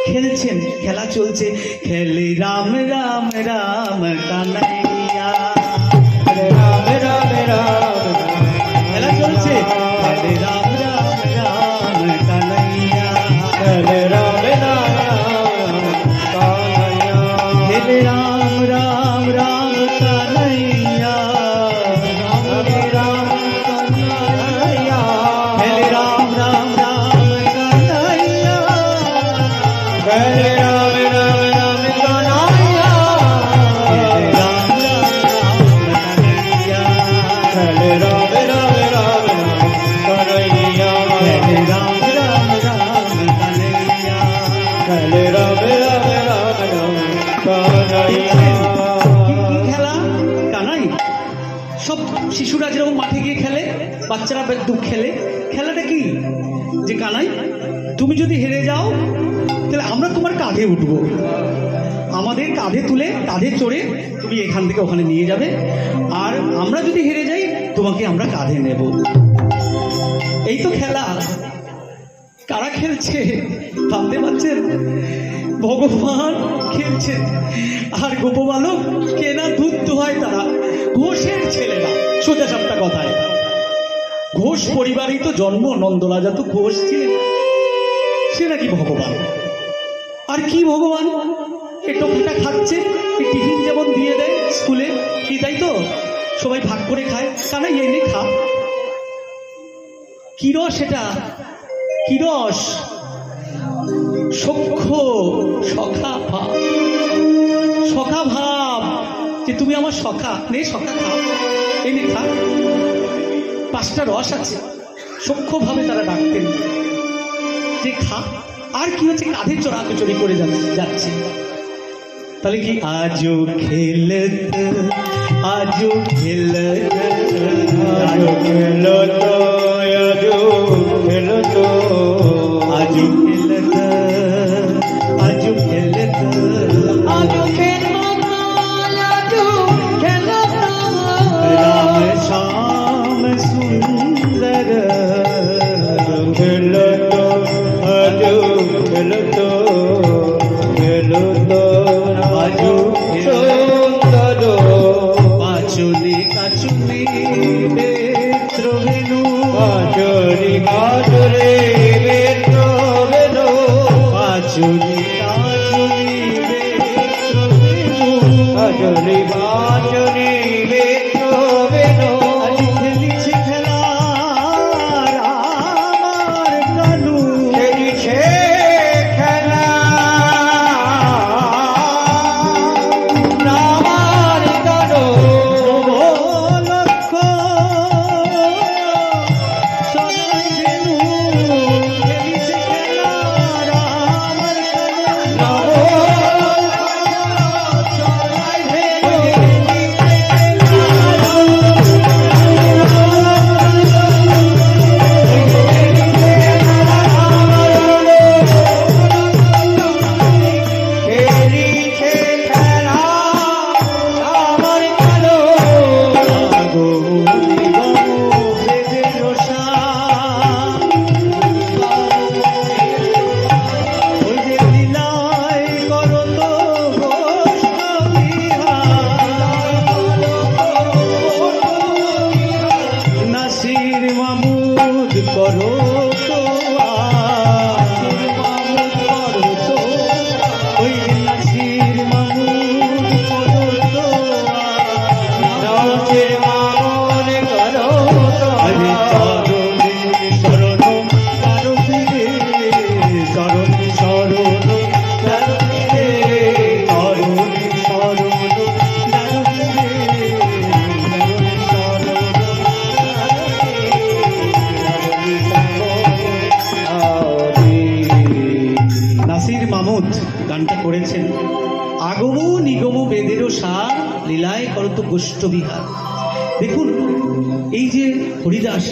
খেলছেন, খেলা চলছে, খেলে রাম রাম রাম কানাইয়া, রাম রাম রাম খেলা চলছে, খেলে রাম রাম রাম কানাইয়া, খেলে রাম রাম কানাইয়া, খেলে রাম রাম রাম কানাইয়া, রাম রাম কানাইয়া, খেলে রাম রাম রাম কানাইয়া, খেলে রাম রাম রাম কানাইয়া, রাম রাম রাম কানাইয়া, খেলে রাম রাম রাম কানাইয়া, খেলে রাম রাম রাম কানাইয়া। খেলে রাম রাম রাম কানাইয়া। কি খেলা? কানাই। সব শিশুরা যেরকম মাঠে গিয়ে খেলে, বাচ্চারা দুঃখ খেলে, খেলাটা কি যে কানাই তুমি যদি হেরে যাও তাহলে আমরা তোমার কাঁধে উঠবো, আমাদের কাঁধে তুলে কাঁধে চড়ে তুমি এখান থেকে ওখানে নিয়ে যাবে, আর আমরা যদি হেরে যাই তোমাকে আমরা কাঁধে নেব। এই তো খেলা। কারা খেলছে ভাবতে পারছেন? ভগবান খেলছেন, আর গোপবালক কেনা দুধ দোহায় তারা, ঘোষের ছেলেরা। সোজা সাপটা কথায়, ঘোষ পরিবারই তো জন্ম, নন্দরাজা তো ঘোষ ছিলেন, সে নাকি ভগবান। আর কি ভগবান? এটো ফেটা খাচ্ছে, এই টিফিন যেমন দিয়ে দেয় স্কুলে, কি তাই তো সবাই ভাগ করে খায়, কানা এনে খা। কি রস এটা? কি রস? সখ্য, সখা ভাব, সখা ভাব যে তুমি আমার সখা, নে সখা খা, এনে খা। 5টা রস আছে, সখ্য ভাবে তারা ডাকতেন যে খা। আর কি হচ্ছে? কাঁধে চড়াচড়ি করে যাচ্ছে। তাহলে কি আজও খেলত, আজও খেলত, আজো খেলো তো, আজো খেলো তো, আজও খেলত, আজও খেলত, আজো খেলো তো, আজো খেলো তো, রাম শ্যাম সুন্দর, খেলো তো, আজো খেলো তো, খেলো তো, আজো সুন্দর, পাচনে কাচনে বেত্রভেনু, আজরি আজরে বেত্র বেনো, পাচনে কাচনে বেত্রভেনু, আজরি আজরে বেত্র বেনো, আজ খেলিছে খেলা আমার কানু, খেলিছে খেলা রামার কানো, লক্ষ সদাই বেনু, খেলিছে খেলা আমার কানু, সদাই খেলিছে খেলা রামার কানো, নাসির মাহমুদ করো তো, করো তো, ওই নাসির মাহমুদ করো তো, নাচের মামন করো তো, আরে চরণে শরণ কারো ফিরে, চরণে শরণ কারো ফিরে, চরণে শরণ কারো ফিরে, চরণে নাসির মাহমুদ গানটা করেছেন। আগম নিগম বেদেরও সার, লীলায় করত গোষ্ঠ বিহার। দেখুন এই যে হরিদাস